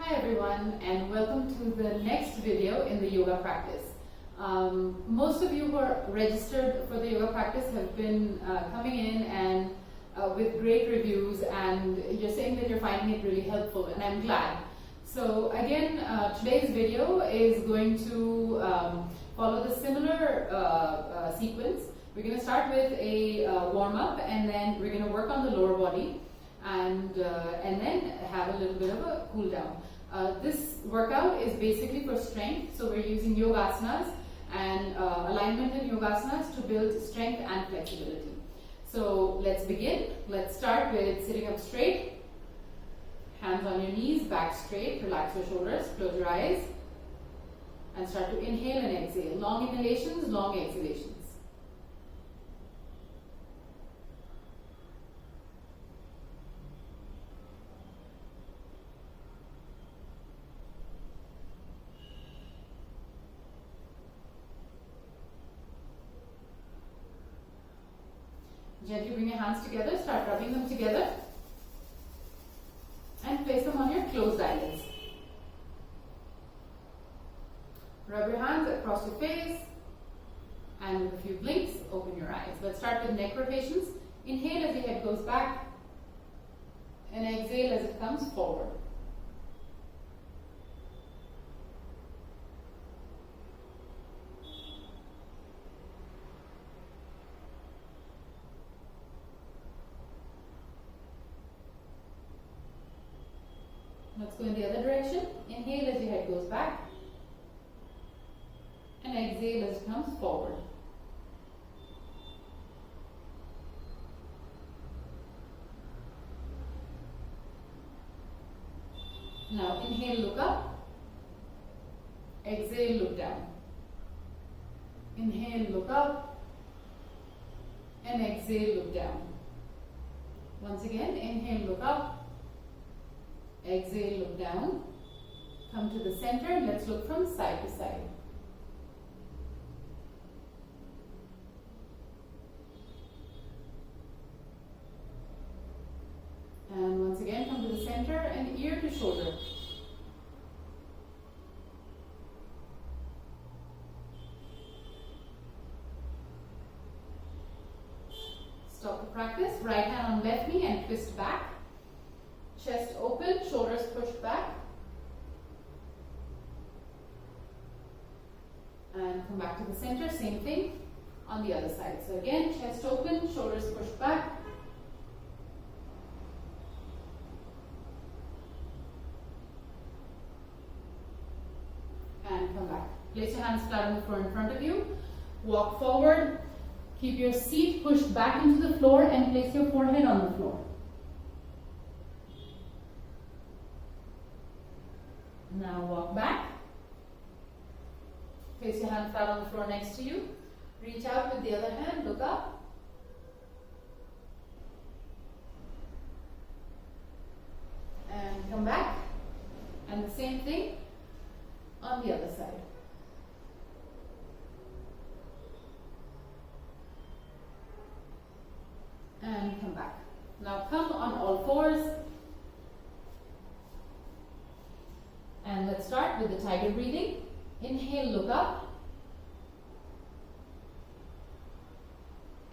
Hi everyone, and welcome to the next video in the yoga practice. Most of you who are registered for the yoga practice have been coming in and with great reviews, and you're saying that you're finding it really helpful, and I'm glad. So again, today's video is going to follow the similar sequence. We're going to start with a warm-up, and then we're going to work on the lower body, and then have a little bit of a cool down. This workout is basically for strength, so we're using yogasanas and alignment in yogasanas to build strength and flexibility. So let's begin. Let's start with sitting up straight, hands on your knees, back straight, relax your shoulders, close your eyes, and start to inhale and exhale. Long inhalations, long exhalations. Gently bring your hands together, start rubbing them together, and place them on your closed eyelids. Rub your hands across your face, and with a few blinks, open your eyes. Let's start with neck rotations. Inhale as your head goes back, and exhale as it comes forward. Let's go in the other direction. Inhale as your head goes back, and exhale as it comes forward. Now inhale, look up. Exhale, look down. Inhale, look up, and exhale, look down. Once again, inhale, look up. Exhale, look down. Come to the center and let's look from side to side. And once again, come to the center and ear to shoulder. Stop the practice. Right hand on left knee and twist back. Chest open, shoulders pushed back. And come back to the center, same thing on the other side. So again, chest open, shoulders pushed back. And come back. Place your hands flat on the floor in front of you. Walk forward. Keep your seat pushed back into the floor and place your forehead on the floor. Now walk back. Place your hand flat on the floor next to you. Reach out with the other hand, look up. And come back. And the same thing on the other side. And come back. Now come on all fours. And let's start with the tiger breathing. Inhale, look up.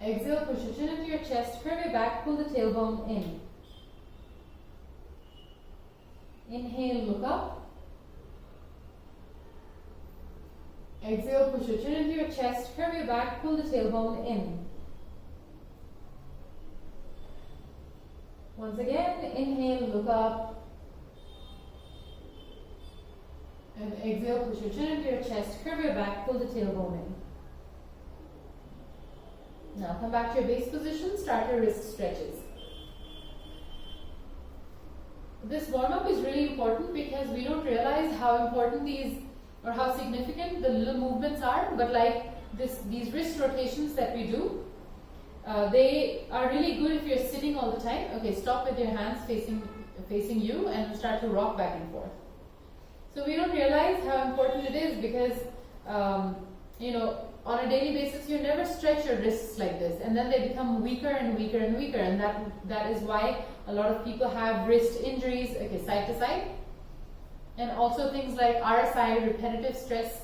Exhale, push your chin into your chest, curve your back, pull the tailbone in. Inhale, look up. Exhale, push your chin into your chest, curve your back, pull the tailbone in. Once again, inhale, look up. And exhale, push your chin into your chest, curve your back, pull the tailbone in. Now come back to your base position, start your wrist stretches. This warm-up is really important because we don't realize how important these or how significant the little movements are, but like these wrist rotations that we do, they are really good if you're sitting all the time. Okay, stop with your hands facing you and start to rock back and forth. So we don't realize how important it is because, on a daily basis, you never stretch your wrists like this, and then they become weaker and weaker and weaker, and that is why a lot of people have wrist injuries. Okay, side to side. and also things like RSI, repetitive stress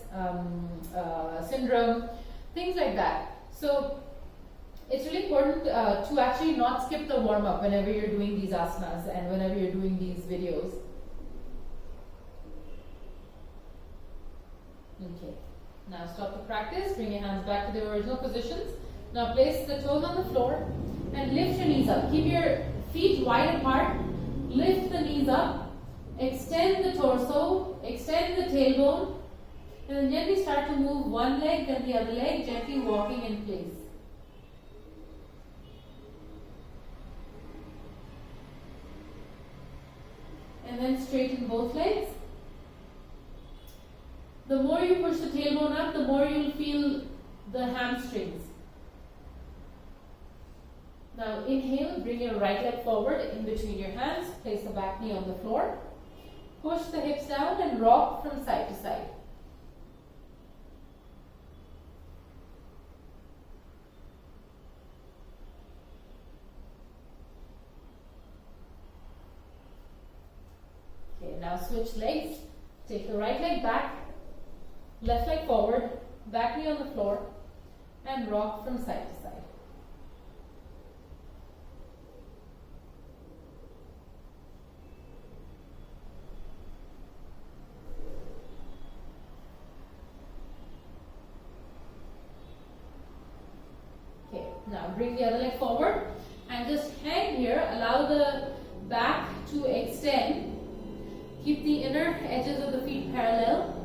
syndrome, things like that. So it's really important to actually not skip the warm-up whenever you're doing these asanas and whenever you're doing these videos. Okay, now stop the practice, bring your hands back to their original positions. Now place the toes on the floor and lift your knees up. Keep your feet wide apart, lift the knees up, extend the torso, extend the tailbone, and then gently start to move one leg, then the other leg, gently walking in place. And then straighten both legs. The more you push the tailbone up, the more you'll feel the hamstrings. Now inhale, bring your right leg forward in between your hands, place the back knee on the floor, push the hips down and rock from side to side. Okay, now switch legs. Take the right leg back, left leg forward, back knee on the floor, and rock from side to side. Okay, now bring the other leg forward and just hang here. Allow the back to extend. Keep the inner edges of the feet parallel.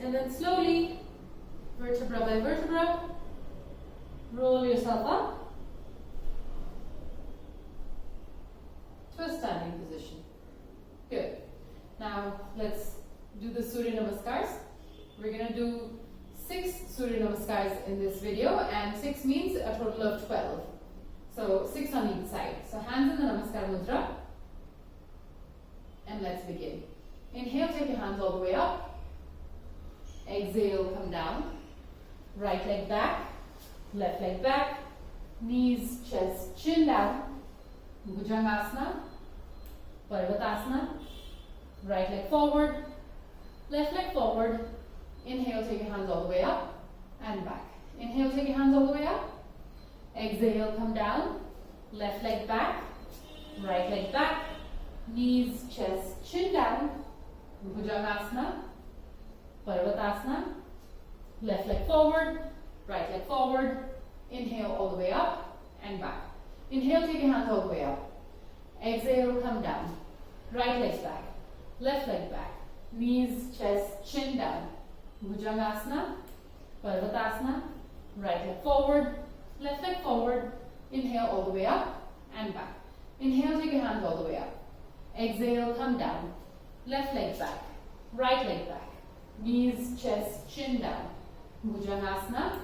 And then slowly, vertebra by vertebra, roll yourself up to a standing position. Good. Now let's do the Surya Namaskars. We're going to do 6 Surya Namaskars in this video, and 6 means a total of 12. So 6 on each side. So hands in the Namaskar Mudra. And let's begin. Inhale, take your hands all the way up. Exhale, come down. Right leg back, left leg back, knees, chest, chin down. Bhujangasana, Parvatasana. Right leg forward, left leg forward. Inhale, take your hands all the way up and back. Inhale, take your hands all the way up. Exhale, come down. Left leg back, right leg back, knees, chest, chin down. Bhujangasana, Parvatasana. Left leg forward, right leg forward. Inhale all the way up and back. Inhale, take your hands all the way up. Exhale, come down. Right leg back, left leg back, knees, chest, chin down. Bhujangasana, Parvatasana. Right leg forward, left leg forward. Inhale all the way up and back. Inhale, take your hands all the way up. Exhale, come down. Left leg back, right leg back, knees, chest, chin down. Bhujangasana,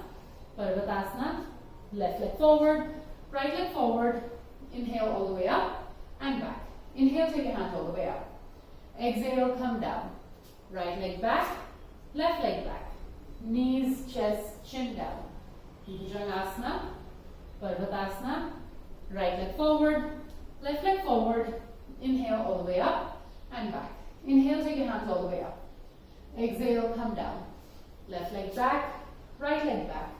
Parvatasana. Left leg forward, right leg forward. Inhale all the way up and back. Inhale, take your hands all the way up. Exhale, come down. Right leg back, left leg back, knees, chest, chin down. Bhujangasana, Parvatasana. Right leg forward, left leg forward. Inhale all the way up and back. Inhale, take your hands all the way up. Exhale, come down. Left leg back, right leg back,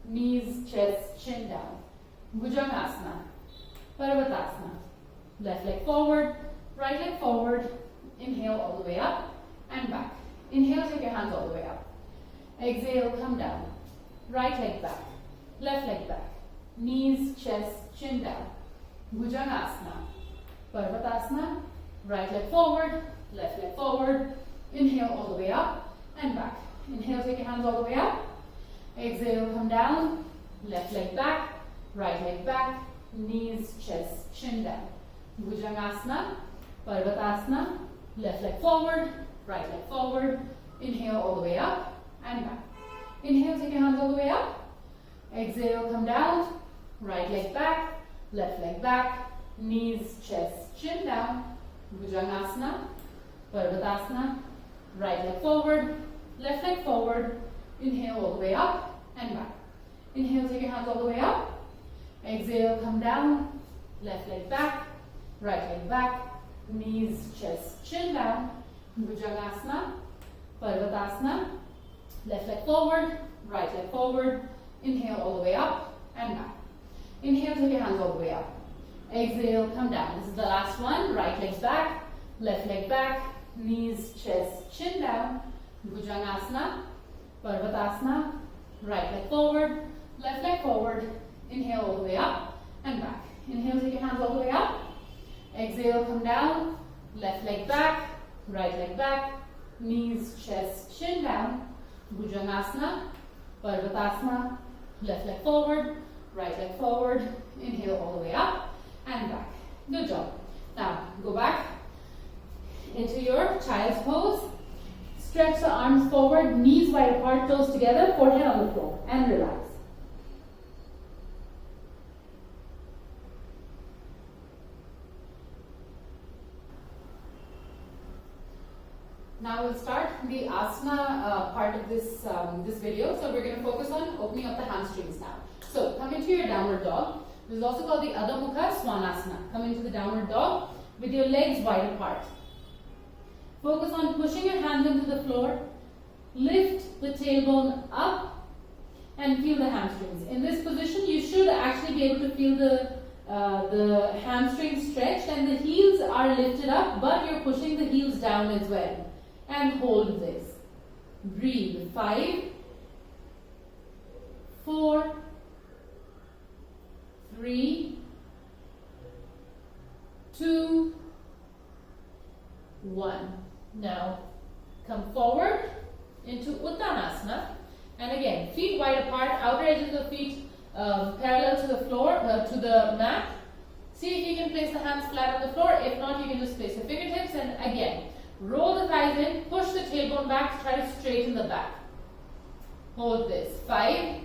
knees, chest, chin down. Bhujangasana, Parvatasana. Left leg forward, right leg forward. Inhale all the way up and back. Inhale, take your hands all the way up. Exhale, come down. Right leg back, left leg back, knees, chest, chin down. Bhujangasana, Parvatasana. Right leg forward, left leg forward. Inhale all the way up and back. Inhale, take your hands all the way up. Exhale, come down. Left leg back, right leg back, knees, chest, chin down. Bhujangasana, Parvatasana. Left leg forward, right leg forward. Inhale all the way up and back. Inhale, take your hands all the way up. Exhale, come down. Right leg back, left leg back, knees, chest, chin down. Bhujangasana, Parvatasana. Right leg forward, left leg forward. Inhale all the way up and back. Inhale, take your hands all the way up. Exhale, come down. Left leg back, right leg back, knees, chest, chin down, Bhujangasana, Parvatasana, left leg forward, right leg forward, inhale all the way up and back. Inhale, take your hands all the way up. Exhale, come down. This is the last one. Right leg back, left leg back, knees, chest, chin down, Bhujangasana, Parvatasana, right leg forward, left leg forward, inhale all the way up and back. Inhale, take your hands all the way up. Exhale, come down, left leg back, right leg back, knees, chest, chin down, Bhujangasana, Parvatasana, left leg forward, right leg forward, inhale all the way up and back. Good job. Now, go back into your child's pose. Stretch the arms forward, knees wide apart, toes together, forehead on the floor, and relax. Now we'll start the asana part of this video. So we're going to focus on opening up the hamstrings now. So come into your downward dog. This is also called the Adho Mukha Svanasana. Come into the downward dog with your legs wide apart. Focus on pushing your hands into the floor. Lift the tailbone up and feel the hamstrings. In this position, you should actually be able to feel the hamstrings stretched and the heels are lifted up, but you're pushing the heels down as well. And hold this. Breathe. 5, 4, 3, 2, 1. Now come forward into Uttanasana, and again feet wide apart, outer edges of the feet parallel to the floor, to the mat. See if you can place the hands flat on the floor. If not, you can just place your fingertips and again roll the thighs in, push the tailbone back, try to straighten the back. Hold this. 5,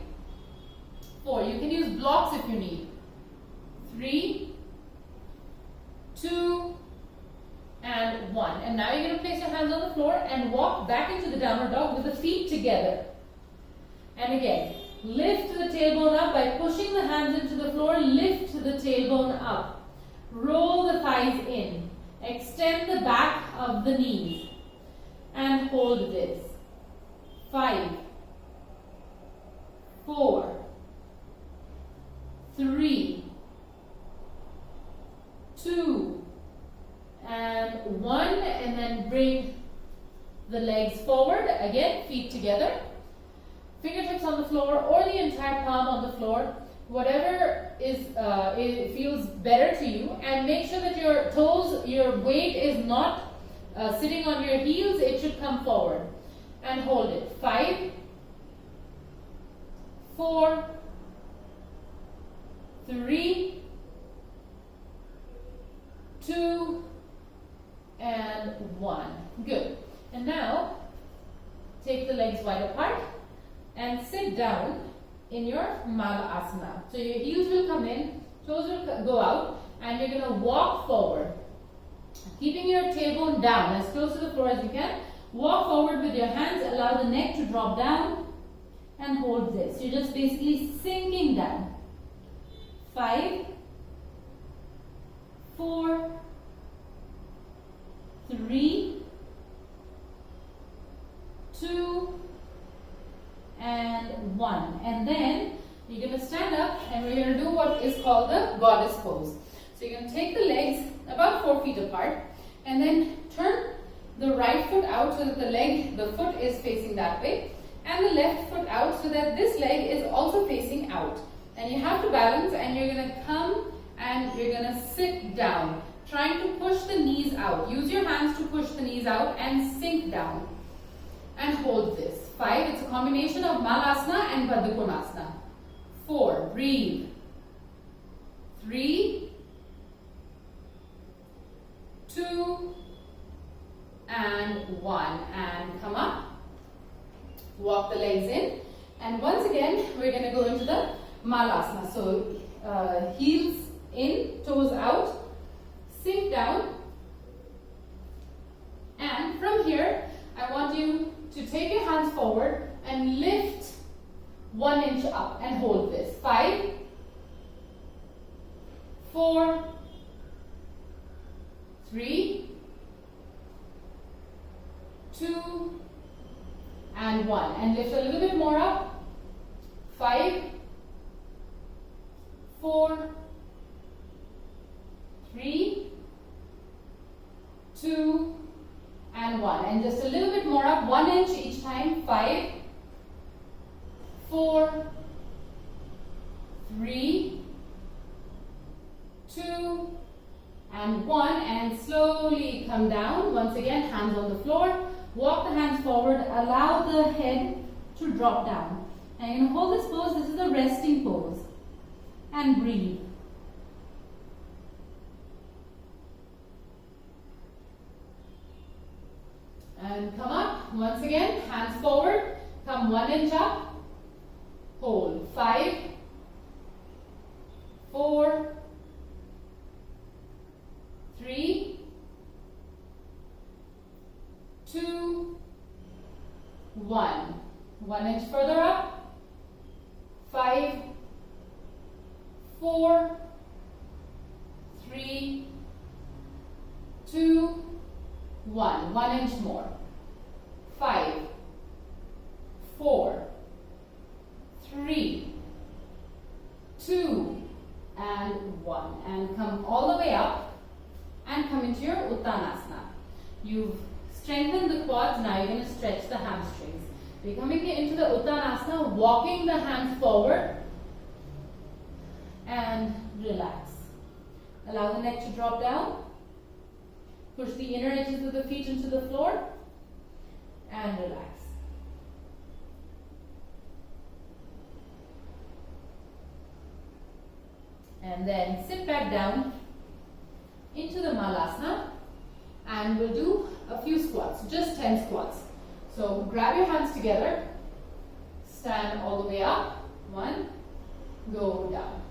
4. You can use blocks if you need. 3, 2, and 1. And now you're going to place your hands on the floor and walk back into the downward dog with the feet together. And again, lift the tailbone up by pushing the hands into the floor. Lift the tailbone up. Roll the thighs in. Extend the back of the knees. And hold this. 5, 4, 3, 2, and 1, and then bring the legs forward, again feet together, fingertips on the floor or the entire palm on the floor, whatever is it feels better to you, and make sure that your toes, your weight is not sitting on your heels, it should come forward, and hold it. 5, 4, 3, 2, and 1. Good. And now take the legs wide apart and sit down in your Mala Asana. So your heels will come in, toes will go out, and you're going to walk forward. Keeping your tailbone down as close to the floor as you can. Walk forward with your hands, allow the neck to drop down, and hold this. You're just basically sinking down. 5, 4, 3, 2, and 1. And then you're going to stand up and we're going to do what is called the goddess pose. So you're going to take the legs about 4 feet apart and then turn the right foot out so that the foot is facing that way, and the left foot out so that this leg is also facing out. And you have to balance, and you're going to come and you're going to sit down, trying to push the knees out. Use your hands to push the knees out and sink down. And hold this. 5, it's a combination of Malasana and Baddha Konasana. 4, breathe. 3, 2, and 1. And come up. Walk the legs in. And once again, we're going to go into the Malasana. So, heels in, toes out, sink down. And from here, I want you to take your hands forward and lift 1 inch up and hold this. 5, 4, 3, 2, and 1. And lift a little bit more up. 5, 4, 3, 2, and 1. And just a little bit more up, 1 inch each time. 5, 4, 3, 2, and 1. And slowly come down. Once again, hands on the floor. Walk the hands forward. Allow the head to drop down. And you're going to hold this pose. This is a resting pose. And breathe. And come up. Once again, hands forward. Come 1 inch up. Hold. 5, 4, 3, 2, 1. 1 inch further up. 5, 4, 3, 2, 1. 1 inch more. 5, 4, 3, 2, and 1. And come all the way up and come into your Uttanasana. You've strengthened the quads, now you're going to stretch the hamstrings. We're coming into the Uttanasana, walking the hands forward and relax. Allow the neck to drop down. Push the inner edges of the feet into the floor and relax. And then sit back down into the Malasana, and we'll do a few squats, just 10 squats. So grab your hands together, stand all the way up. 1, go down.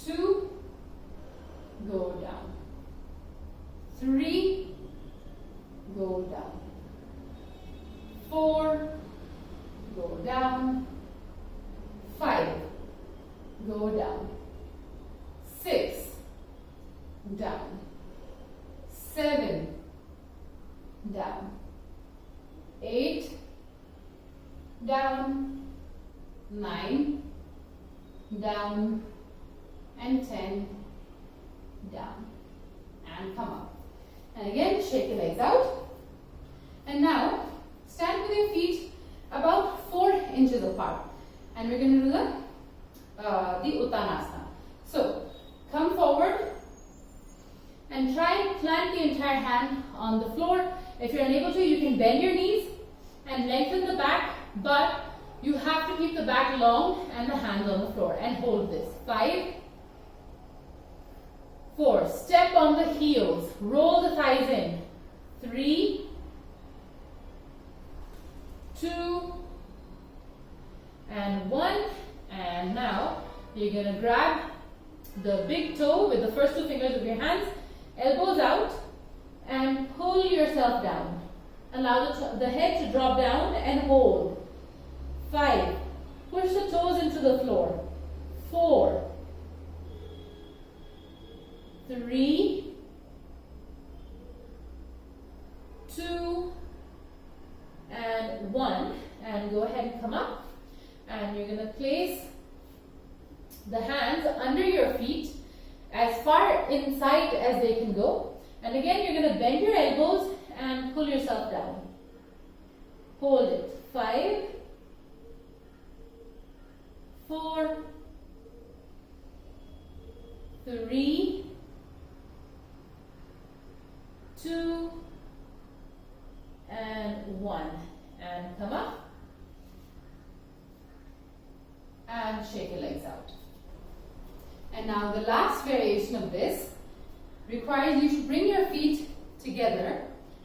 2, go down. 3, go down. 4, go down. 5, go down. 6, down. 7, down. 8, down. 9, down. And 10, down. And come up. And again, shake your legs out. And now, stand with your feet about 4 inches apart. And we're going to do the Uttanasana. So, come forward and try and plant the entire hand on the floor. If you're unable to, you can bend your knees and lengthen the back, but you have to keep the back long and the hands on the floor. And hold this. 5, 4, step on the heels, roll the thighs in. 3, 2, and 1. And now you're going to grab the big toe with the first 2 fingers of your hands, elbows out, and pull yourself down. Allow the head to drop down and hold. 5, push the toes into the floor. 4, 3, 2, and 1. And go ahead and come up. And you're going to place the hands under your feet as far inside as they can go. And again, you're going to bend your elbows and pull yourself down. Hold it. 5, 4, 3, 2, and 1. And come up. And shake your legs out. And now the last variation of this requires you to bring your feet together.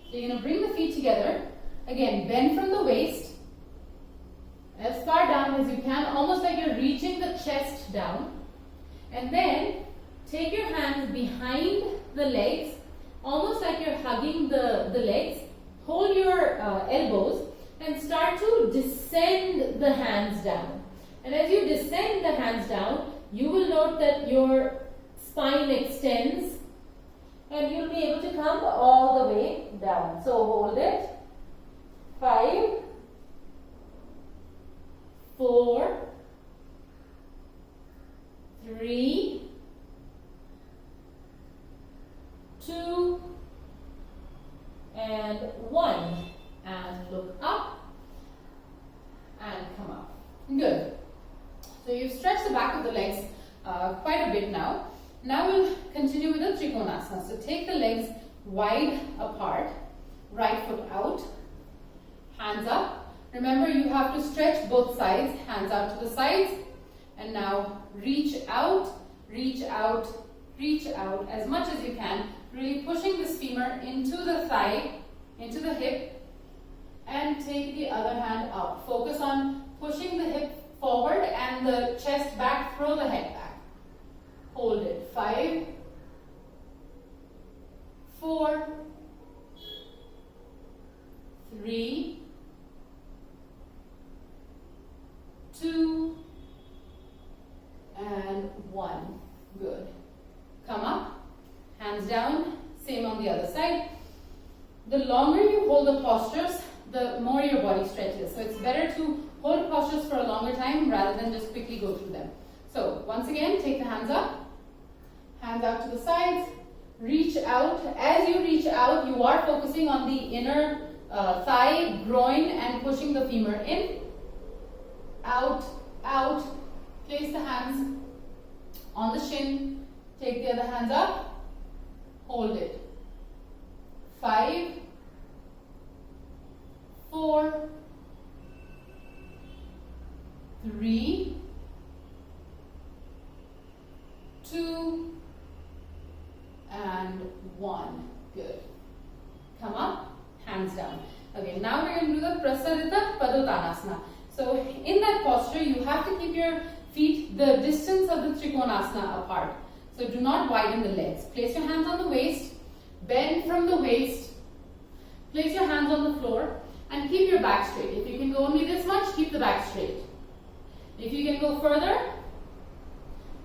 So you're going to bring the feet together. Again, bend from the waist as far down as you can, almost like you're reaching the chest down. And then take your hands behind the legs, almost like you're hugging the legs. Hold your elbows and start to descend the hands down. And as you descend the hands down, you will note that your spine extends and you'll be able to come all the way down. So hold it. 5, 4, 3, 2, and 1. And look up and come up. Good. So you've stretched the back of the legs quite a bit now. Now we'll continue with the Trikonasana. So take the legs wide apart, right foot out, hands up. Remember, you have to stretch both sides, hands out to the sides, and now reach out, reach out, reach out as much as you can, really pushing this femur into the thigh, into the hip, and take the other hand up. Focus on pushing the hip forward and the chest back, throw the head back. Hold it. 5, 4, 3, 2, and 1. Good. Come up, hands down, same on the other side. The longer you hold the postures, the more your body stretches. So it's better to hold postures for a longer time rather than just quickly go through them. So once again, take the hands up, hands out to the sides, reach out. As you reach out, you are focusing on the inner thigh, groin, and pushing the femur in, out, out. Place the hands on the shin, take the other hands up, hold it. 5, 4, 3, 2, and 1. Good. Come up, hands down. Okay, now we're going to do the Prasarita Padottanasana. So in that posture, you have to keep your feet the distance of the Trikonasana apart. So do not widen the legs. Place your hands on the waist, bend from the waist, place your hands on the floor, and keep your back straight. If you can go only this much, keep the back straight. If you can go further,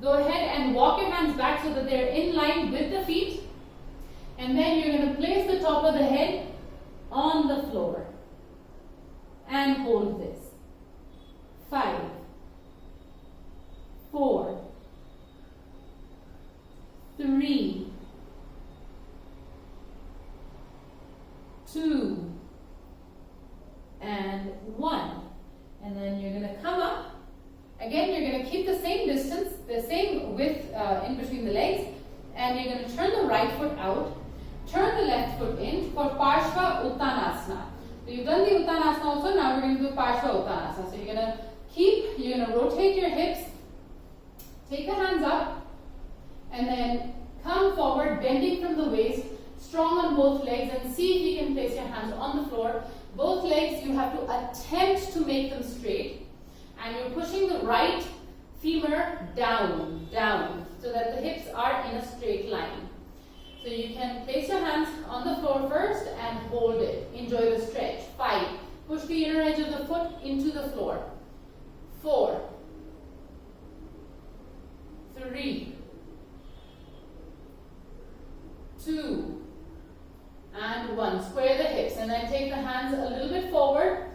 go ahead and walk your hands back so that they're in line with the feet. And then you're going to place the top of the head on the floor. And hold this. 5, 4, 3, 2, and 1. And then you're going to come up. Again, you're going to keep the same distance, the same width in between the legs. And you're going to turn the right foot out, turn the left foot in for Parshva Uttanasana. So you've done the Uttanasana also, now we're going to do Parshva Uttanasana. So you're going to rotate your hips, take the hands up, and then come forward, bending from the waist, strong on both legs, and see if you can place your hands on the floor. Both legs, you have to attempt to make them straight, and you're pushing the right femur down, down, so that the hips are in a straight line. So you can place your hands on the floor first and hold it. Enjoy the stretch. 5. Push the inner edge of the foot into the floor. 4, 3, 2, and 1. Square the hips and then take the hands a little bit forward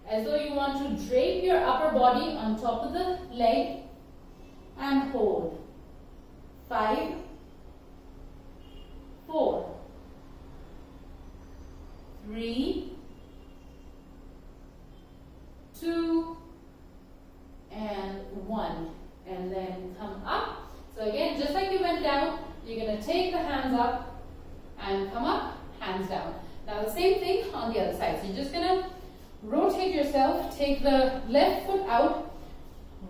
as though you want to drape your upper body on top of the leg and hold. 5, 4, 3, 2, and 1. And then come up. So again, just like you went down, you're going to take the hands up and come up, hands down. Now the same thing on the other side. So you're just going to rotate yourself, take the left foot out,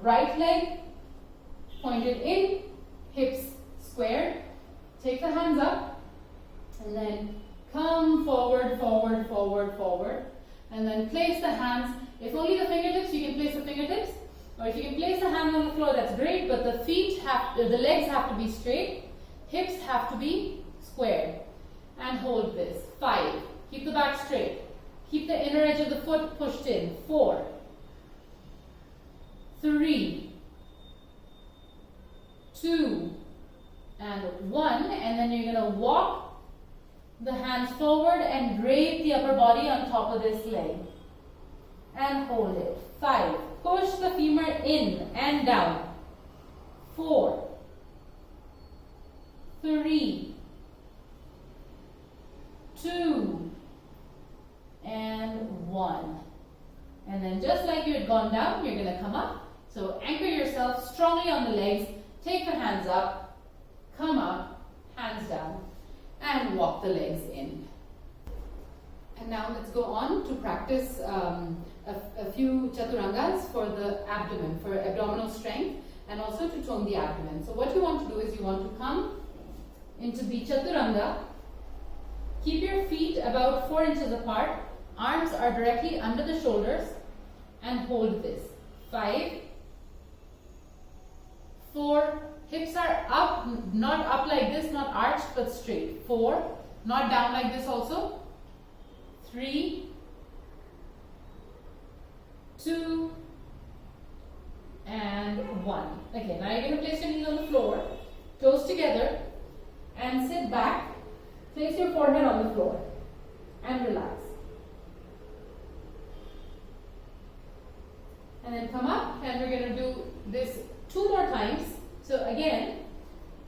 right leg pointed in, hips squared, take the hands up, and then come forward, forward, forward, forward, and then place the hands. If only the fingertips, you can place the fingertips, or if you can place the hand on the floor, that's great, but the legs have to be straight, hips have to be squared, and hold this. 5, keep the back straight, keep the inner edge of the foot pushed in. 4, 3, 2, and 1, and then you're going to walk the hands forward and drape the upper body on top of this leg. And hold it. 5. Push the femur in and down. 4, 3, 2, and 1. And then just like you had gone down, you're going to come up. So anchor yourself strongly on the legs. Take the hands up. Come up. Hands down. And walk the legs in. And now let's go on to practice a few chaturangas for the abdomen, for abdominal strength and also to tone the abdomen. So what you want to do is you want to come into the chaturanga. Keep your feet about 4 inches apart. Arms are directly under the shoulders and hold this. 5, 4, hips are up, not up like this, not arched but straight. 4, not down like this also. 3, 2, and 1. Okay, now you're going to place your knees on the floor, toes together, and sit back. Place your forehead on the floor and relax. And then come up, and we're going to do this 2 more times. So again,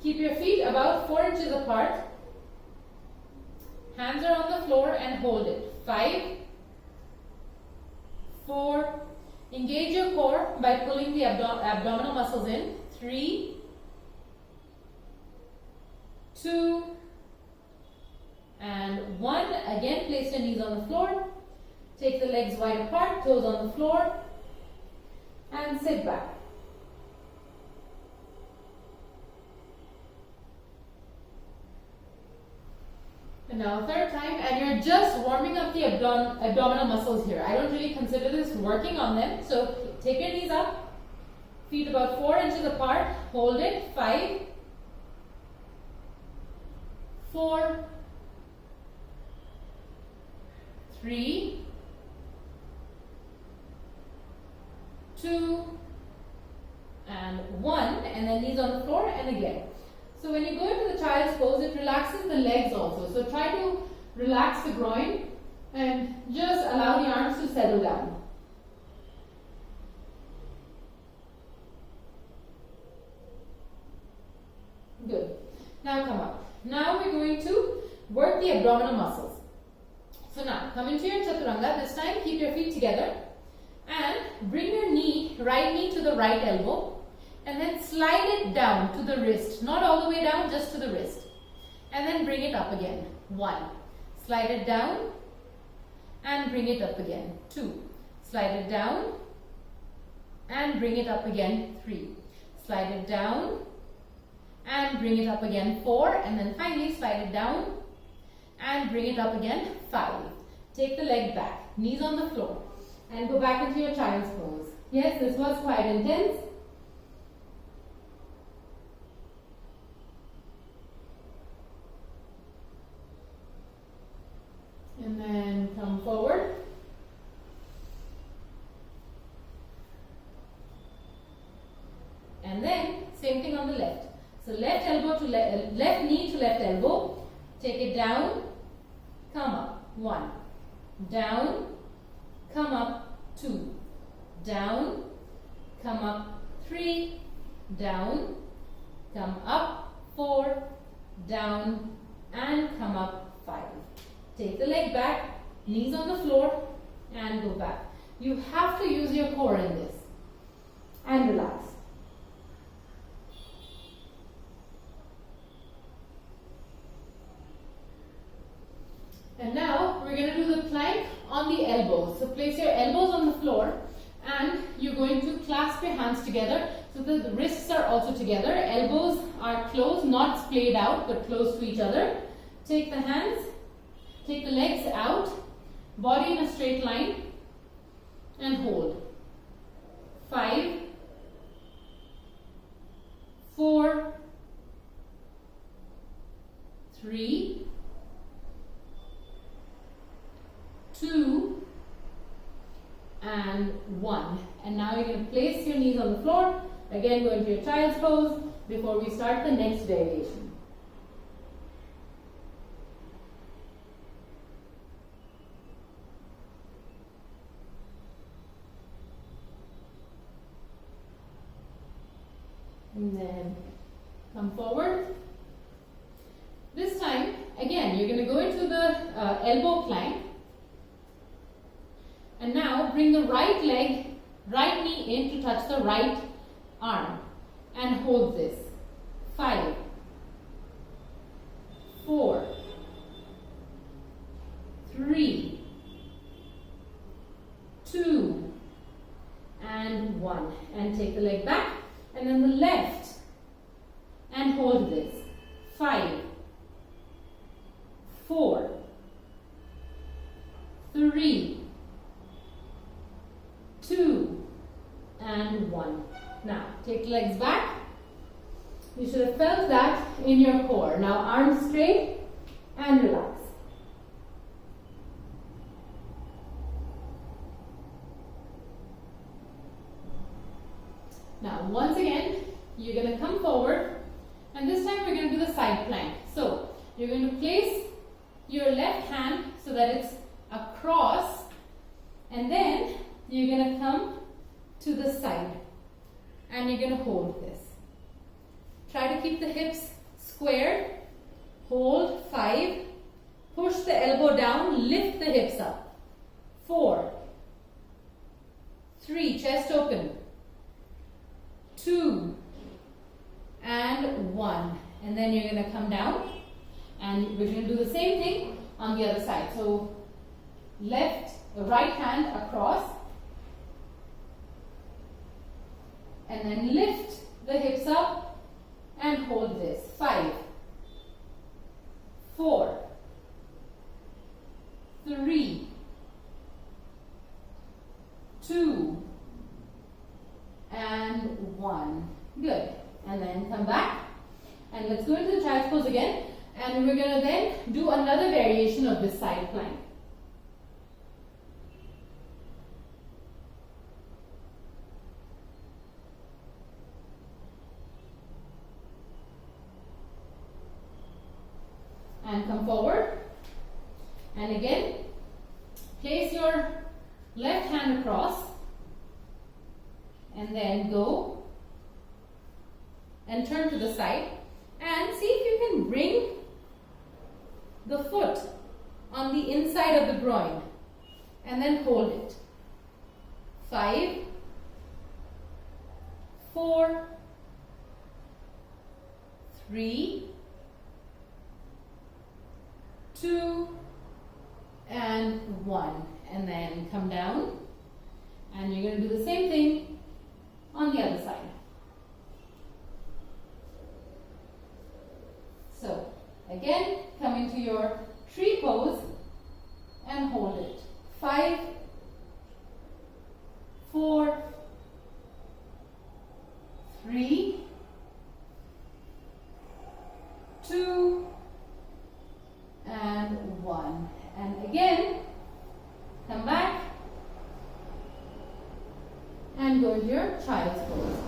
keep your feet about 4 inches apart. Hands are on the floor and hold it. 5, 4, engage your core by pulling the abdominal muscles in. 3, 2, and 1. Again, place your knees on the floor. Take the legs wide apart, toes on the floor, and sit back. And now 3rd time, and you're just warming up the abdominal muscles here. I don't really consider this working on them. So take your knees up, feet about 4 inches apart, hold it. 5, 4, 3, 2, and 1, and then knees on the floor, and again. So when you go into the child's pose, it relaxes the legs also. So try to relax the groin and just allow the arms to settle down. Good. Now come up. Now we're going to work the abdominal muscles. So now come into your chaturanga. This time keep your feet together and bring your right knee to the right elbow. And then slide it down to the wrist. Not all the way down, just to the wrist. And then bring it up again. 1. Slide it down and bring it up again. 2. Slide it down and bring it up again. 3. Slide it down and bring it up again. 4. And then finally slide it down and bring it up again. 5. Take the leg back. Knees on the floor. And go back into your child's pose. Yes, this was quite intense. And then come forward. And then same thing on the left. So left elbow to left knee to left elbow. Take it down. Come up. 1. Down. Come up. 2. Down. Come up. 3. Down. Come up. 4. Down. And come up. 5. Take the leg back, knees on the floor, and go back. You have to use your core in this. And relax. And now we're going to do the plank on the elbows. So place your elbows on the floor and you're going to clasp your hands together so that the wrists are also together. Elbows are close, not splayed out, but close to each other. Take the hands. Take the legs out, body in a straight line, and hold. 5, 4, 3, 2, and 1. And now you're going to place your knees on the floor. Again, go into your child's pose before we start the next variation. And then come forward. This time, again, you're going to go into the elbow plank. And now bring the right leg, right knee in to touch the right arm. And hold this. 5, 4, 3, 2, and 1. And take the leg back. And then the left. And hold this. 5, 4, 3, 2, and 1. Now, take the legs back. You should have felt that in your core. Now, arms straight and relax. Now, once again, you're going to come forward, and this time we're going to do the side plank. So, you're going to place your left hand so that it's across, and then you're going to come to the side, and you're going to hold this. Try to keep the hips squared. Hold. 5. Push the elbow down. Lift the hips up. 4, 3. Chest open. 2, and 1. And then you're going to come down. And we're going to do the same thing on the other side. So, right hand across. And then lift the hips up. And hold this. 5, 4, 3, 2, and 1. Good. And then come back. And let's go into the child's pose again. And we're going to then do another variation of this side plank. And come forward. And again, place your left hand across. And then go and turn to the side. And see if you can bring the foot on the inside of the groin. And then hold it. 5, 4, 3, 2, and 1. And then come down. And you're going to do the same thing on the other side. So, again, come into your tree pose and hold it. 5, 4, 3, 2, and 1. And again, come back and go to your child's pose.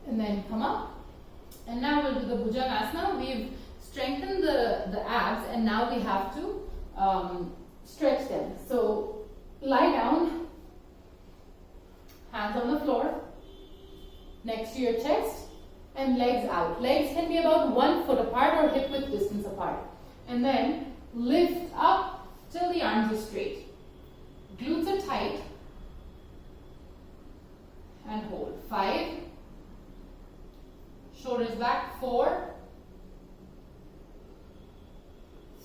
And then come up. And now we'll do the Bhujangasana. We've strengthened the abs, and now we have to stretch them. So lie down, hands on the floor, next to your chest, and legs out. Legs can be about 1 foot apart or hip width distance apart. And then lift up till the arms are straight. Glutes are tight. And hold. 5. Shoulders back. 4,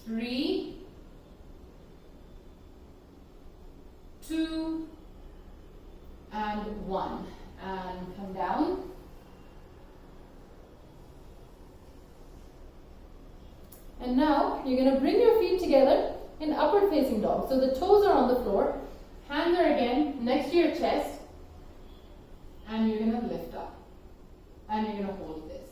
3, 2, and 1. And come down. And now you're going to bring your feet together in upward facing dog. So the toes are on the floor, hands are again next to your chest, and you're going to lift up. And you're going to hold this.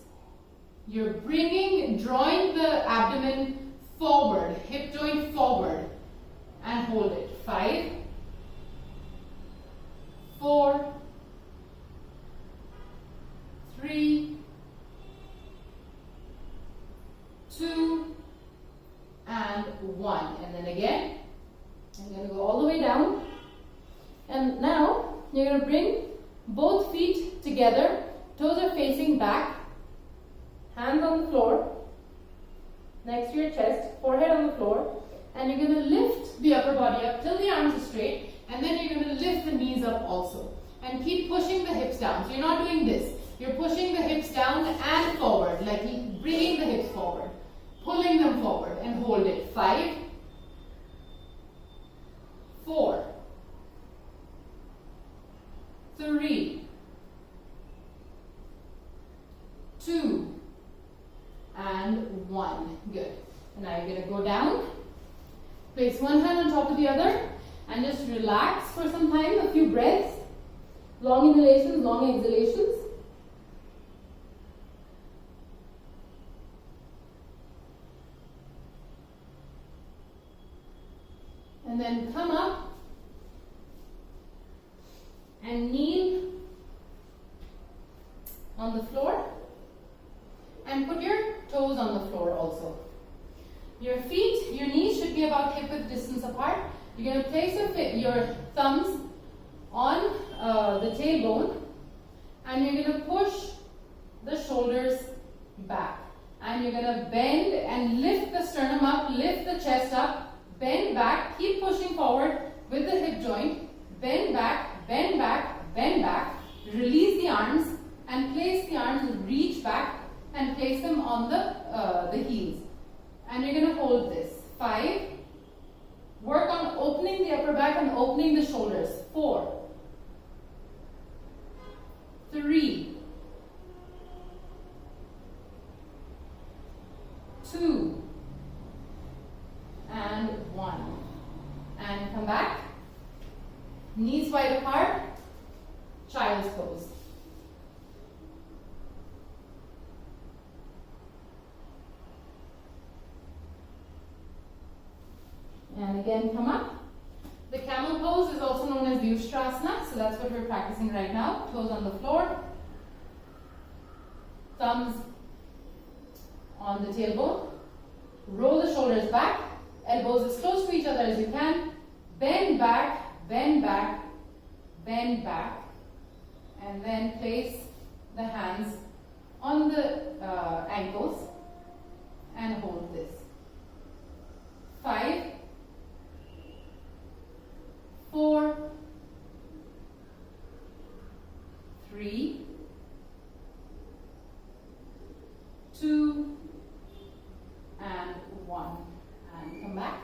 You're drawing the abdomen forward, hip joint forward, and hold it. 5, 4, 3, 2, and 1. And then again, I'm going to go all the way down. And now, you're going to bring both feet together. Toes are facing back. Hands on the floor. Next to your chest. Forehead on the floor. And you're going to lift the upper body up till the arms are straight. And then you're going to lift the knees up also. And keep pushing the hips down. So you're not doing this. You're pushing the hips down and forward. Like bringing the hips forward. Pulling them forward. And hold it. 5, 4, 3, 2, and 1. Good. And now you're going to go down. Place one hand on top of the other and just relax for some time, a few breaths. Long inhalations, long exhalations. And then come up and kneel on the floor and put your toes on the floor also. Your feet, your knees should be about hip width distance apart. You're going to place your thumbs on the tailbone and you're going to push the shoulders back. And you're going to bend and lift the sternum up, lift the chest up, bend back, keep pushing forward with the hip joint, bend back, bend back, bend back, release the arms and place the arms, reach back and place them on the heels. And you're going to hold this. 5. Work on opening the upper back and opening the shoulders. 4, 3, 2, and 1. And come back. Knees wide apart. Child's pose. And again, come up. The camel pose is also known as the Uttanasana, so that's what we're practicing right now. Toes on the floor, thumbs on the tailbone. Roll the shoulders back, elbows as close to each other as you can. Bend back, bend back, bend back. And then place the hands on the ankles and hold this. 5, 4, 3, 2, and 1. And come back.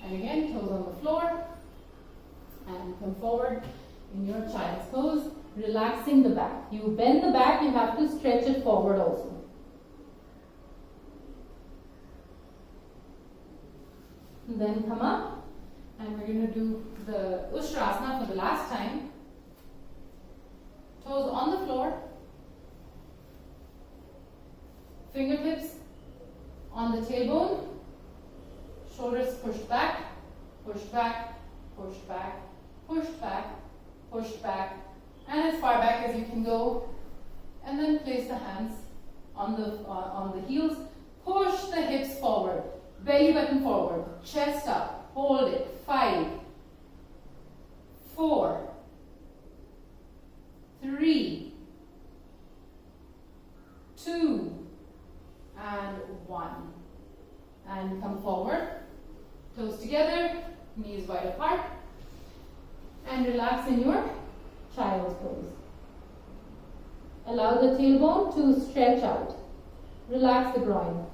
And again, toes on the floor. And come forward in your child's pose, relaxing the back. You bend the back, you have to stretch it forward also. And then come up. And we're going to do the Uttanasana for the last time. Toes on the floor. Fingertips on the tailbone. Shoulders pushed back, pushed back, pushed back, pushed back, pushed back, and as far back as you can go. And then place the hands on the heels. Push the hips forward, belly button forward, chest up. Hold it. 5, 4, 3, 2, and 1. And come forward. Toes together, knees wide apart. And relax in your child's pose. Allow the tailbone to stretch out. Relax the groin.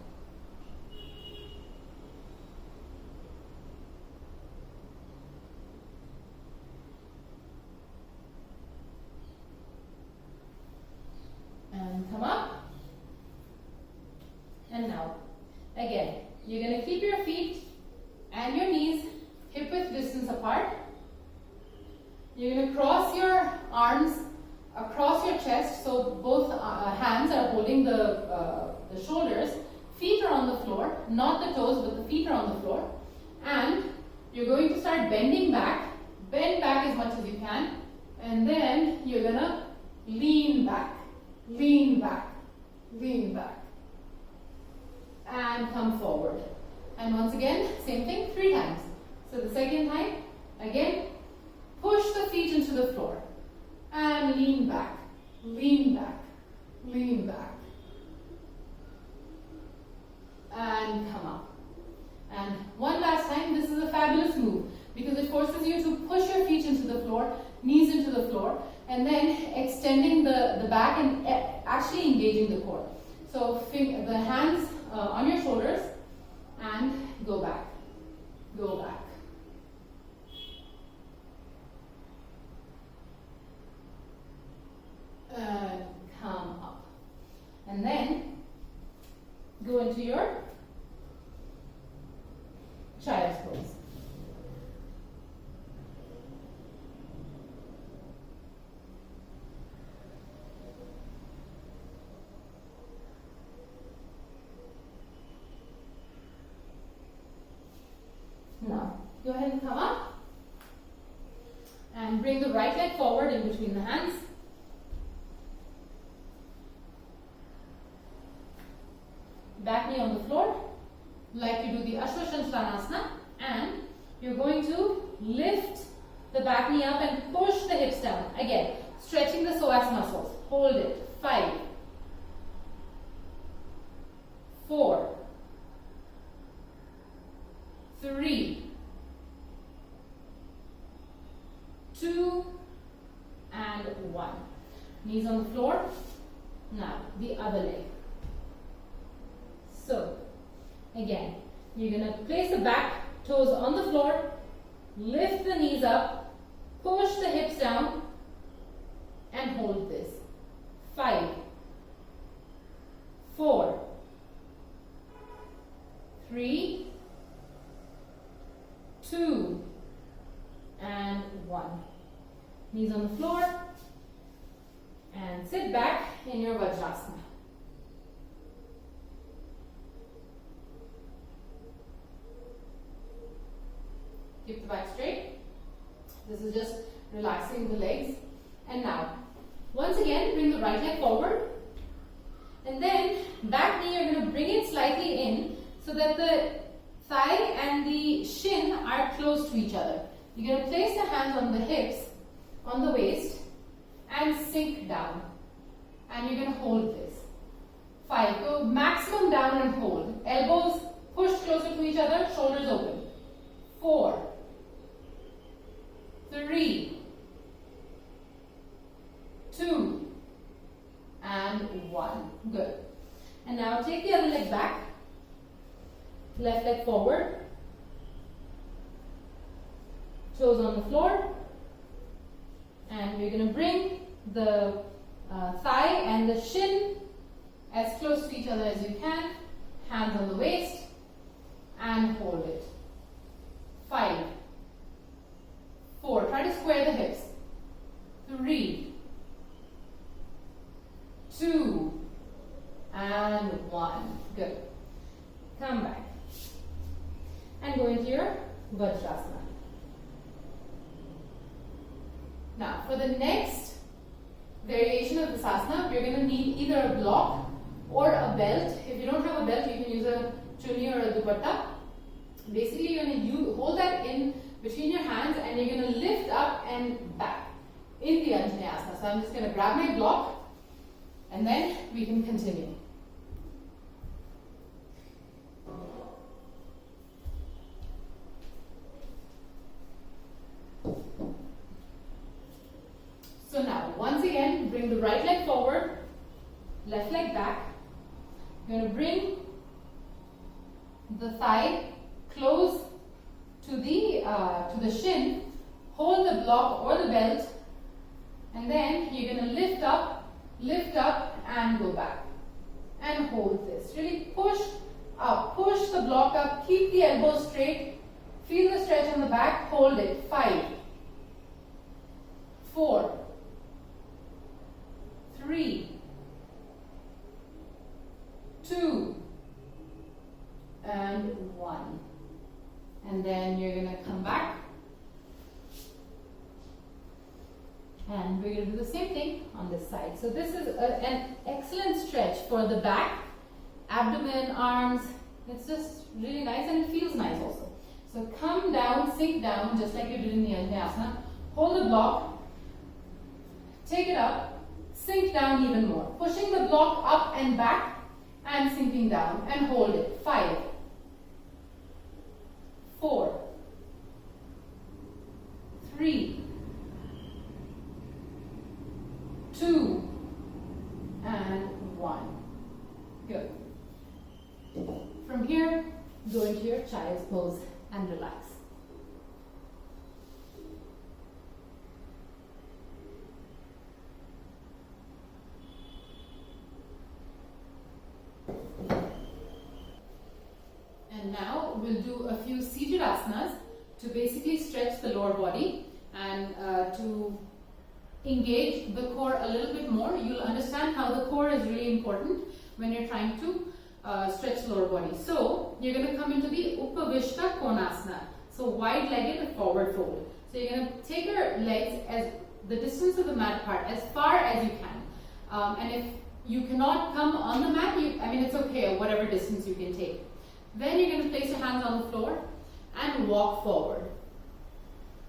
And come up. And now, again, you're going to keep your feet and your knees hip width distance apart. You're going to cross your arms across your chest, so both hands are holding the shoulders. Feet are on the floor, not the toes, but the feet are on the floor. And you're going to start bending back. Bend back as much as you can. And then you're going to lean back, lean back, lean back. And and come forward. And once again, same thing, 3 times. So the second time, again, push the feet into the floor and lean back, lean back, lean back. And come up. And one last time, this is a fabulous move because it forces you to push your feet into the floor, knees into the floor, and then extending the back and actually engaging the core. So the hands on your shoulders and go back, go back. And come up. And then go into your child's pose. Now, go ahead and come up and bring the right leg forward in between the hands. Back knee on the floor, like you do the Uttanasana, and you're going to lift the back knee up and push the hips down. Again, stretching the psoas muscles. Hold it. 5, 4, 3, 2, and 1. Knees on the floor. Now, the other leg. So, again, you're going to place the back toes on the floor, lift the knees up, push the hips down, and hold this. 5, 4, 3, 2, and 1. Knees on the floor, and sit back in your Vajrasana. Keep the back straight. This is just relaxing the legs. And now, once again, bring the right leg forward. And then, back knee, you're going to bring it slightly in so that the thigh and the shin are close to each other. You're going to place the hands on the hips, on the waist, and sink down. And you're going to hold this. 5. Go maximum down and hold. Elbows pushed closer to each other, shoulders open. 4, 3, 2, and 1. Good. And now take the other leg back. Left leg forward. Toes on the floor. And we're going to bring the thigh and the shin as close to each other as you can. Hands on the waist. And hold it. 5, 4, try to square the hips. 3, 2, and 1. Good. Come back. And go into your Vajrasana. Now, for the next variation of this asana, we're going to need either a block or a belt. If you don't have a belt, you can use a chunni or a dupatta. Basically, you're going to hold that in between your hands and you're going to lift up and back in the Anjaneyasana. So I'm just going to grab my block and then we can continue. So now, once again, bring the right leg forward, left leg back. You're going to bring the thigh close to the shin, hold the block or the belt, and then you're going to lift up and go back. And hold this. Really push up, push the block up, keep the elbows straight, feel the stretch on the back, hold it. 5, 4, 3, 2, and 1. And then you're going to come back. And we're going to do the same thing on this side. So this is an excellent stretch for the back, abdomen, arms, It's just really nice and it feels nice also. So come down, sink down just like you did in the Asana. Hold the block, take it up, sink down even more. Pushing the block up and back and sinking down and hold it. 5, 4, 3, 2, and 1. Good. From here, go into your child's pose and relax. And now we'll do a few seated asanas to basically stretch the lower body and to engage the core a little bit more. You'll understand how the core is really important when you're trying to stretch the lower body. So you're going to come into the Upavishta Konasana. So wide-legged forward fold. So you're going to take your legs as the distance of the mat apart as far as you can. And if you cannot come on the mat, it's okay, whatever distance you can take. Then you're going to place your hands on the floor and walk forward.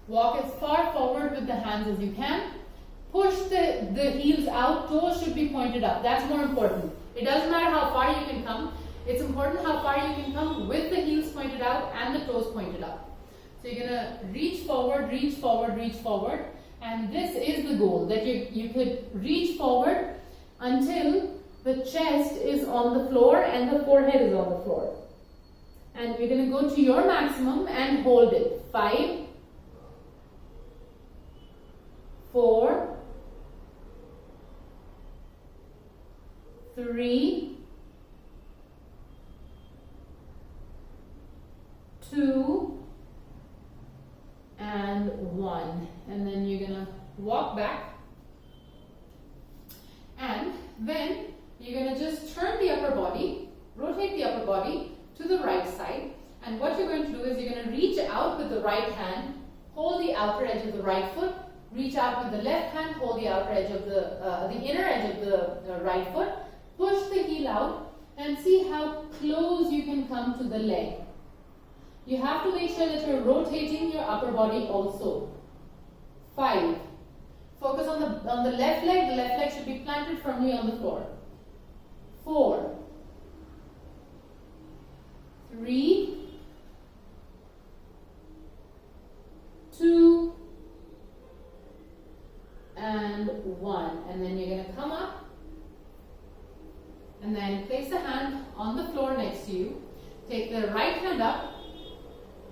Walk as far forward with the hands as you can. Push the heels out, toes should be pointed up. That's more important. It doesn't matter how far you can come. It's important how far you can come with the heels pointed out and the toes pointed up. So you're going to reach forward, reach forward, reach forward. And this is the goal, that you could reach forward until the chest is on the floor and the forehead is on the floor. And we're going to go to your maximum and hold it. 5, 4, 3, 2, and 1. And then you're going to walk back. And then you're going to just turn the upper body, rotate the upper body to the right side. And what you're going to do is you're going to reach out with the right hand, hold the outer edge of the right foot, reach out with the left hand, hold the outer edge of the inner edge of the right foot, push the heel out and see how close you can come to the leg. You have to make sure that you're rotating your upper body also. 5. Focus on the left leg. The left leg should be planted firmly on the floor. 4, 3, 2, and 1. And then you're going to come up and then place the hand on the floor next to you. Take the right hand up,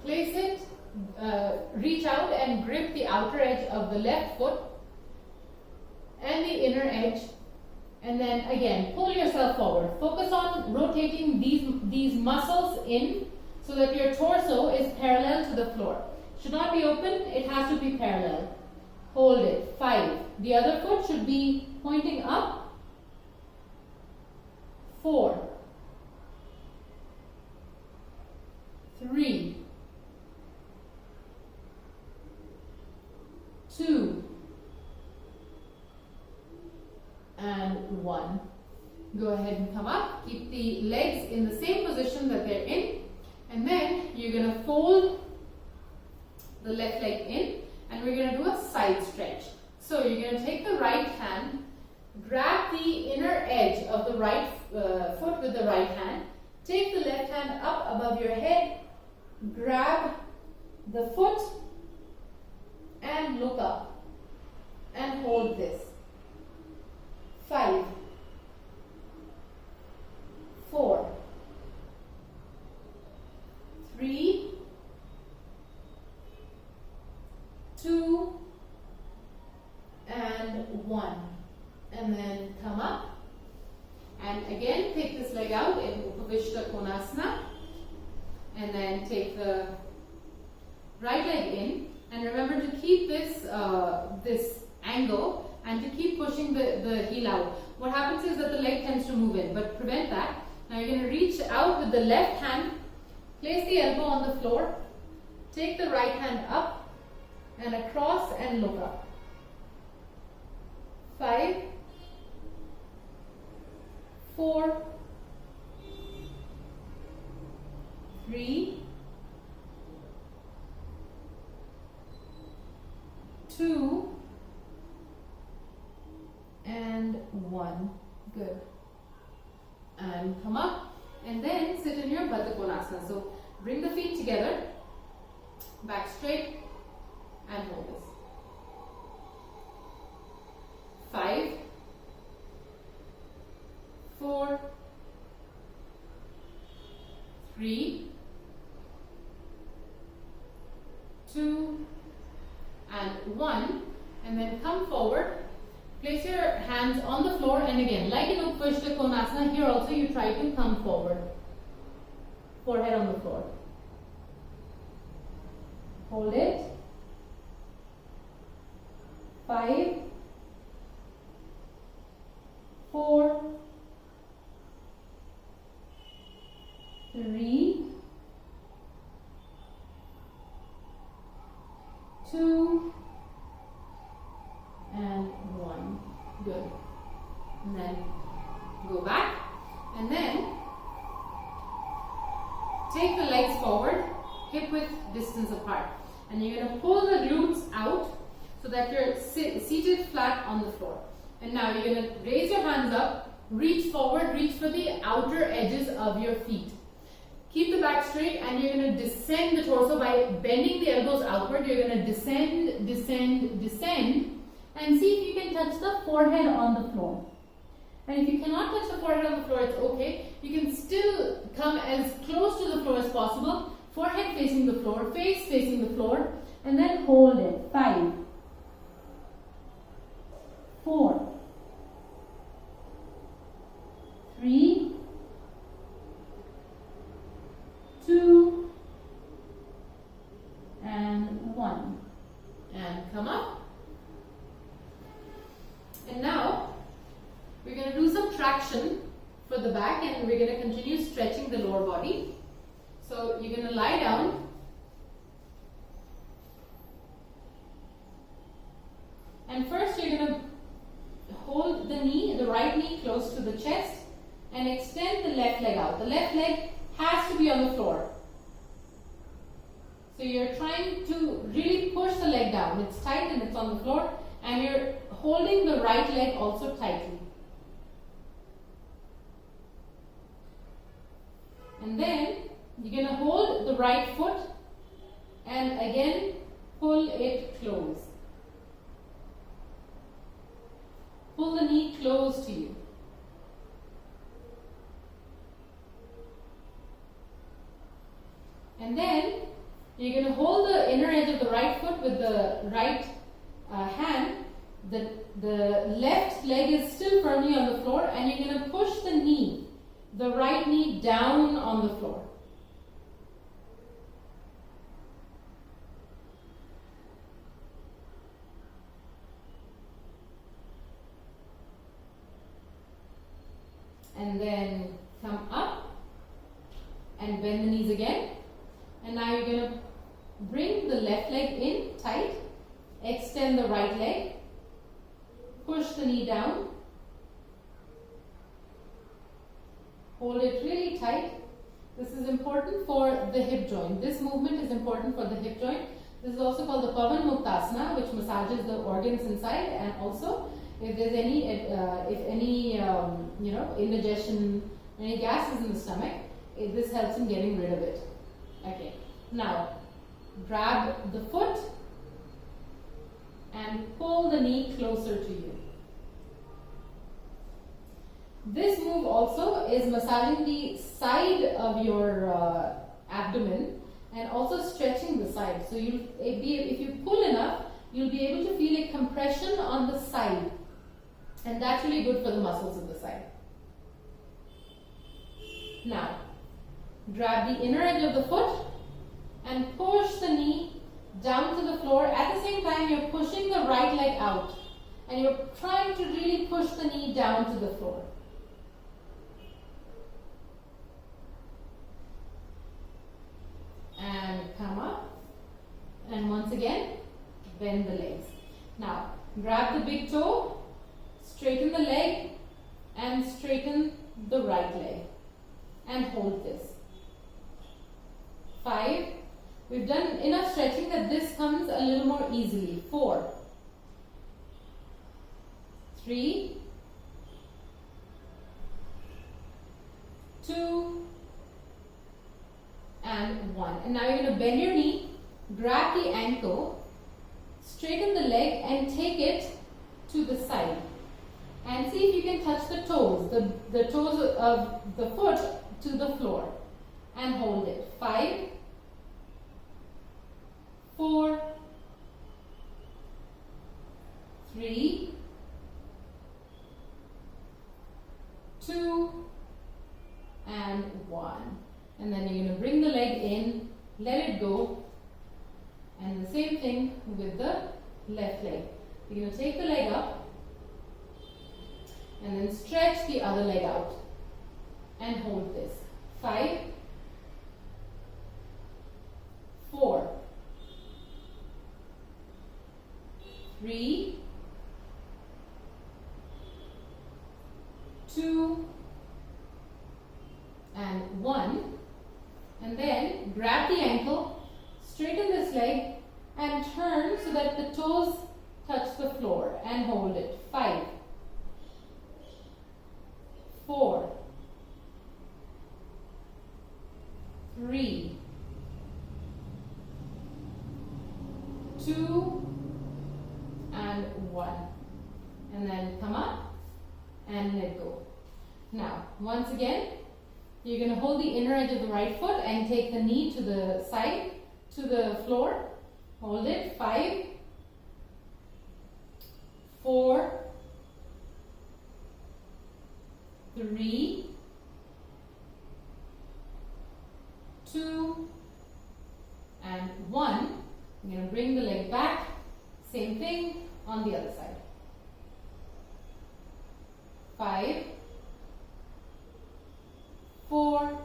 place it, reach out and grip the outer edge of the left foot and the inner edge, and then again pull yourself forward. Focus on rotating these muscles in so that your torso is parallel to the floor. Should not be open, it has to be parallel. Hold it. 5. The other foot should be pointing up. 4, 3, 2, and 1. Go ahead and come up. Keep the legs in the same position that they're in. And then you're going to fold the left leg in and we're going to do a side stretch. So you're going to take the right hand, grab the inner edge of the right foot with the right hand, take the left hand up above your head, grab the foot and look up and hold this. 5, 4, 3, 2, and 1. And then come up. And again, take this leg out in Upavishta Konasana. And then take the right leg in. And remember to keep this this angle and to keep pushing the heel out. What happens is that the leg tends to move in, but prevent that. Now you're going to reach out with the left hand, place the elbow on the floor, take the right hand up and across and look up. 5, 4, 3, 2, and 1. Good. And come up and then sit in your Bhatt Konasana. So bring the feet together, back straight, and hold this. 5, 4, 3, 2, and 1. And then come forward. Place your hands on the floor, and again, like in Uttanasana Konasana, here also you try to come forward. Forehead on the floor. Hold it. 5, 4, 3, 2, and 1. Good. And then go back, and then take the legs forward, hip width distance apart, and you're going to pull the glutes out so that you're seated flat on the floor. And now you're going to raise your hands up, reach forward, reach for the outer edges of your feet. Keep the back straight, and you're going to descend the torso by bending the elbows outward. You're going to descend, descend, descend, and see if you can touch the forehead on the floor. And if you cannot touch the forehead on the floor, it's okay. You can still come as close to the floor as possible. Forehead facing the floor, face facing the floor, and then hold it. 5, 4, 3, 2, and 1. And come up. And now we're going to do some traction for the back, and we're going to continue stretching the lower body. So you're going to lie down, and first you're going to hold the knee, the right knee close to the chest, and extend the left leg out. The left leg has to be on the floor. So you're trying to really push the leg down. It's tight and it's on the floor, and you're holding the right leg also tightly. And then you're going to hold the right foot and again pull it close. Pull the knee close to you. And then you're going to hold the inner edge of the right foot with the right hand. The left leg is still firmly on the floor, and you're going to push the knee, the right knee, down on the floor. And then come up and bend the knees again. And now you're going to bring the left leg in tight, extend the right leg, push the knee down, hold it really tight. This is important for the hip joint. This movement is important for the hip joint. This is also called the Pavan Muktasana, which massages the organs inside, and also if there's any indigestion, any gases in the stomach, this helps in getting rid of it. Okay. Now grab the foot and pull the knee closer to you. This move also is massaging the side of your abdomen and also stretching the side. So if you pull enough, you'll be able to feel a compression on the side, and that's really good for the muscles of the side. Now, grab the inner edge of the foot and push the knee down to the floor. At the same time, you're pushing the right leg out, and you're trying to really push the knee down to the floor. And come up, and once again bend the legs. Now grab the big toe, straighten the leg, and straighten the right leg, and hold this. 5. We've done enough stretching that this comes a little more easily. 4, 3, 2, and 1. And now you're going to bend your knee, grab the ankle, straighten the leg and take it to the side. And see if you can touch the toes, the toes of the foot to the floor. And hold it. 5, 4, 3, 2, and 1. And then you're going to bring the leg in, let it go, and the same thing with the left leg. You're going to take the leg up and then stretch the other leg out and hold this. 5, 4, 3, 2, and 1. And then grab the ankle, straighten this leg and turn so that the toes touch the floor and hold it. 5, 4, 3, 2, and 1. And then come up and let go. Now, once again, you're going to hold the inner edge of the right foot and take the knee to the side, to the floor. Hold it. 5, 4, 3, 2, and 1. You're going to bring the leg back. Same thing on the other side. 5, 4,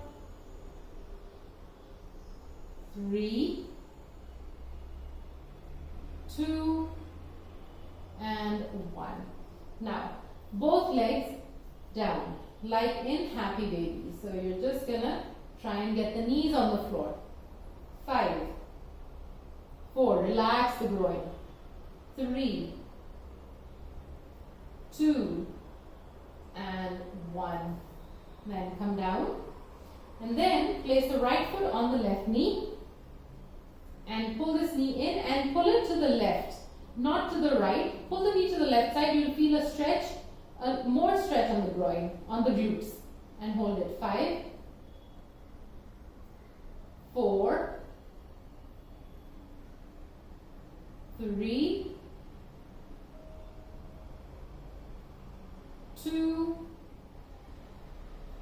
3, 2, and 1. Now, both legs down, like in Happy Baby. So you're just gonna try and get the knees on the floor. 5, 4, relax the groin. 3, 2, and 1. Then come down and then place the right foot on the left knee and pull this knee in and pull it to the left, not to the right. Pull the knee to the left side. You'll feel a stretch, more stretch on the groin, on the glutes, and hold it. 5, 4, 3, 2,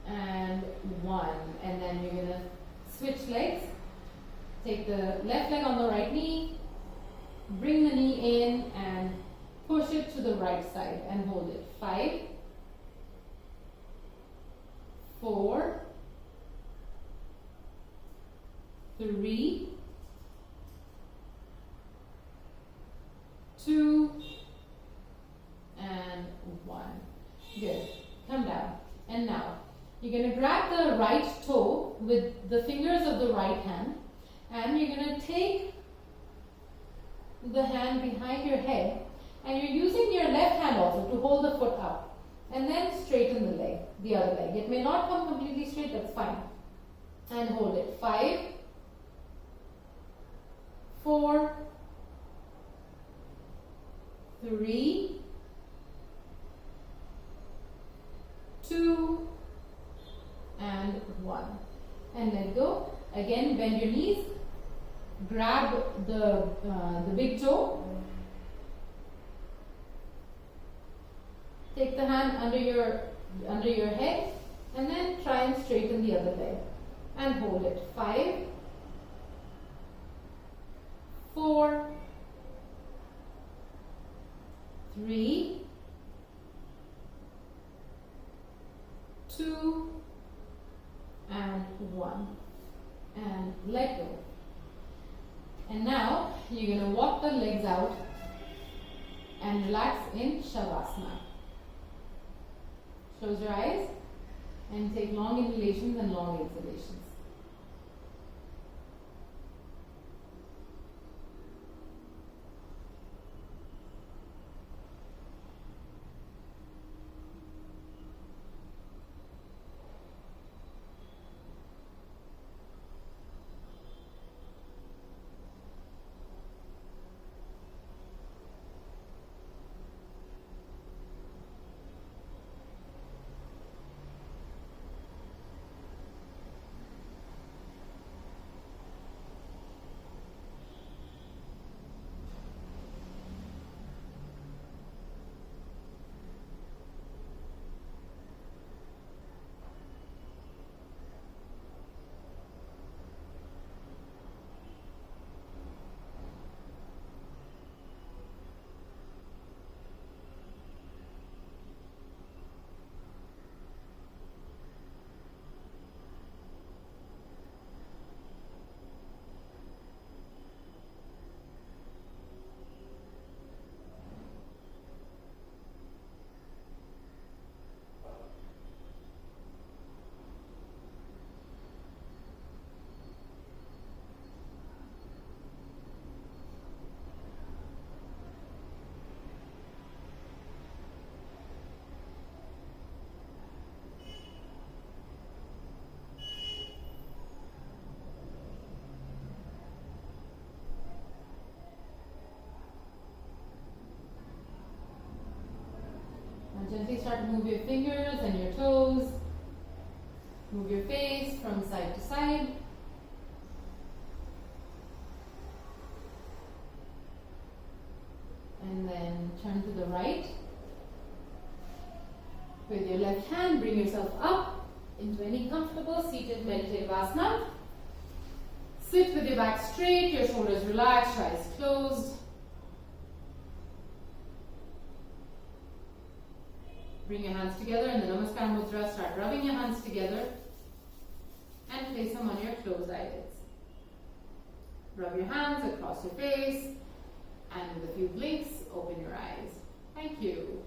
and 1. And then you're going to switch legs. Take the left leg on the right knee, bring the knee in and push it to the right side and hold it. 5, 4, 3, 2, and 1. Good. Come down. And now, you're going to grab the right toe with the fingers of the right hand and you're going to take the hand behind your head and you're using your left hand also to hold the foot up and then straighten the leg, the other leg. It may not come completely straight, that's fine. And hold it. 5, 4, 3, 2, and 1. And let go. Again, bend your knees. Grab the big toe. Take the hand under your head and then try and straighten the other leg. And hold it. 5, 4, 3, 2, and 1. And let go. And now you're going to walk the legs out and relax in Shavasana. Close your eyes and take long inhalations and long exhalations. move your fingers and your toes. Move your face from side to side. And then turn to the right. With your left hand, bring yourself up into any comfortable seated meditative asana. Sit with your back straight, your shoulders relaxed, your eyes closed. Bring your hands together in the Namaskar Mudra. Start rubbing your hands together and place them on your closed eyelids. Rub your hands across your face and with a few blinks, open your eyes. Thank you.